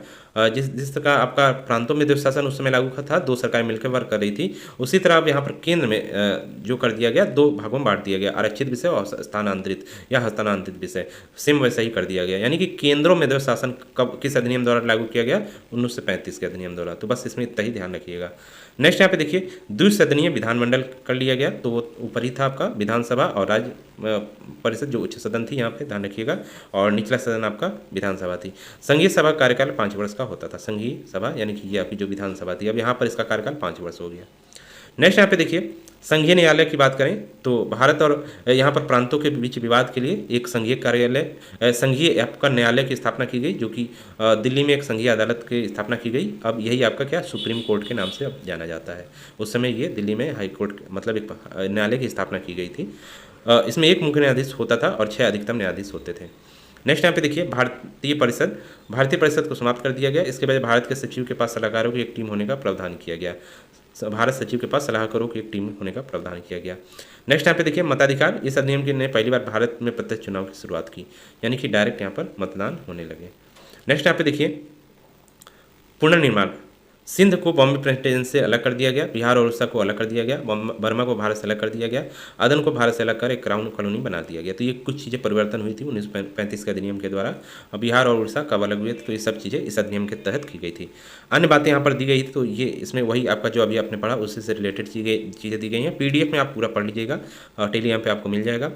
जिस तरह आपका प्रांतों में द्वैध शासन उस समय लागू था, दो सरकारें मिलकर वर्क कर रही थी, उसी तरह अब यहाँ पर केंद्र में जो कर दिया गया, दो भागों में बांट दिया गया, आरक्षित विषय और स्थानांतरित या हस्तांतरित विषय, सेम वैसा ही कर दिया गया। यानी कि केंद्रों में द्वैध शासन कब किस अधिनियम द्वारा लागू किया गया, 1935 के अधिनियम द्वारा। तो बस इसमें इतना ही ध्यान रखिएगा। नेक्स्ट यहाँ पे देखिए, द्विसदनीय विधानमंडल कर लिया गया, तो वो ऊपर ही था आपका विधानसभा और राज्य परिषद जो उच्च सदन थी, यहाँ पे ध्यान रखिएगा, और निचला सदन आपका विधानसभा थी। संघीय सभा कार्यकाल 5 वर्ष का होता था। संघीय सभा यानी कि ये आपकी जो विधानसभा थी, अब यहाँ पर इसका कार्यकाल 5 वर्ष हो गया। नेक्स्ट यहाँ पे देखिए, संघीय न्यायालय की बात करें तो भारत और यहाँ पर प्रांतों के बीच विवाद के लिए एक संघीय कार्यालय, संघीय आपका न्यायालय की स्थापना की गई, जो कि दिल्ली में एक संघीय अदालत की स्थापना की गई। अब यही आपका क्या सुप्रीम कोर्ट के नाम से अब जाना जाता है। उस समय ये दिल्ली में हाई कोर्ट मतलब एक न्यायालय की स्थापना की गई थी। इसमें एक मुख्य न्यायाधीश होता था और 6 अधिकतम न्यायाधीश होते थे। नेक्स्ट यहाँ पे देखिए, भारतीय परिषद को समाप्त कर दिया गया। इसके बाद भारत के सचिव के पास सलाहकारों की एक टीम होने का प्रावधान किया गया। भारत सचिव के पास सलाहकारों की एक टीम होने का प्रावधान किया गया। नेक्स्ट यहाँ पे देखिए, मताधिकार। इस अधिनियम के ने पहली बार भारत में प्रत्यक्ष चुनाव की शुरुआत की, यानी कि डायरेक्ट यहाँ पर मतदान होने लगे। नेक्स्ट यहाँ पे देखिए, पुनर्निर्माण। सिंध को बॉम्बे प्रेसिडेंसी से अलग कर दिया गया, बिहार और उड़ीसा को अलग कर दिया गया, बर्मा को भारत से अलग कर दिया गया, अदन को भारत से अलग कर एक क्राउन कॉलोनी बना दिया गया। तो ये कुछ चीज़ें परिवर्तन हुई थी 1935 के अधिनियम के द्वारा। बिहार और उड़ीसा कब अलग हुए थे, तो ये सब चीज़ें इस अधिनियम के तहत की गई थी। अन्य बातें यहाँ पर दी गई थी, तो ये इसमें वही आपका जो अभी आपने पढ़ा उससे से रिलेटेड चीज़ें दी गई हैं। PDF में आप पूरा पढ़ लीजिएगा, टेलीग्राम पर आपको मिल जाएगा।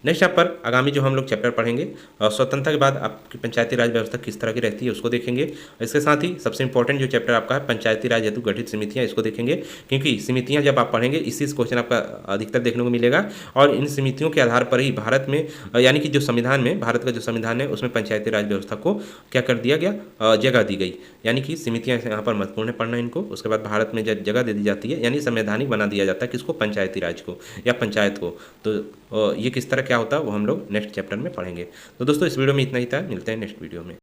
नेक्स्ट यहाँ पर आगामी जो हम लोग चैप्टर पढ़ेंगे, स्वतंत्रता के बाद आपकी पंचायती राज व्यवस्था किस तरह की रहती है उसको देखेंगे। इसके साथ ही सबसे इंपॉर्टेंट जो चैप्टर आपका है पंचायती राज हेतु गठित समितियाँ, इसको देखेंगे, क्योंकि समितियाँ जब आप पढ़ेंगे इसी से क्वेश्चन आपका अधिकतर देखने को मिलेगा। और इन समितियों के आधार पर ही भारत में यानी कि जो संविधान में भारत का जो संविधान है उसमें पंचायती राज व्यवस्था को क्या कर दिया गया, जगह दी गई। यानी कि समितियाँ यहाँ पर महत्वपूर्ण पढ़ना इनको। उसके बाद भारत में जब जगह दे दी जाती है, यानी संवैधानिक बना दिया जाता है किसको, पंचायती राज को या पंचायत को। तो ये किस तरह क्या होता है वो हम लोग नेक्स्ट चैप्टर में पढ़ेंगे। तो दोस्तों इस वीडियो में इतना ही था, मिलते हैं नेक्स्ट वीडियो में।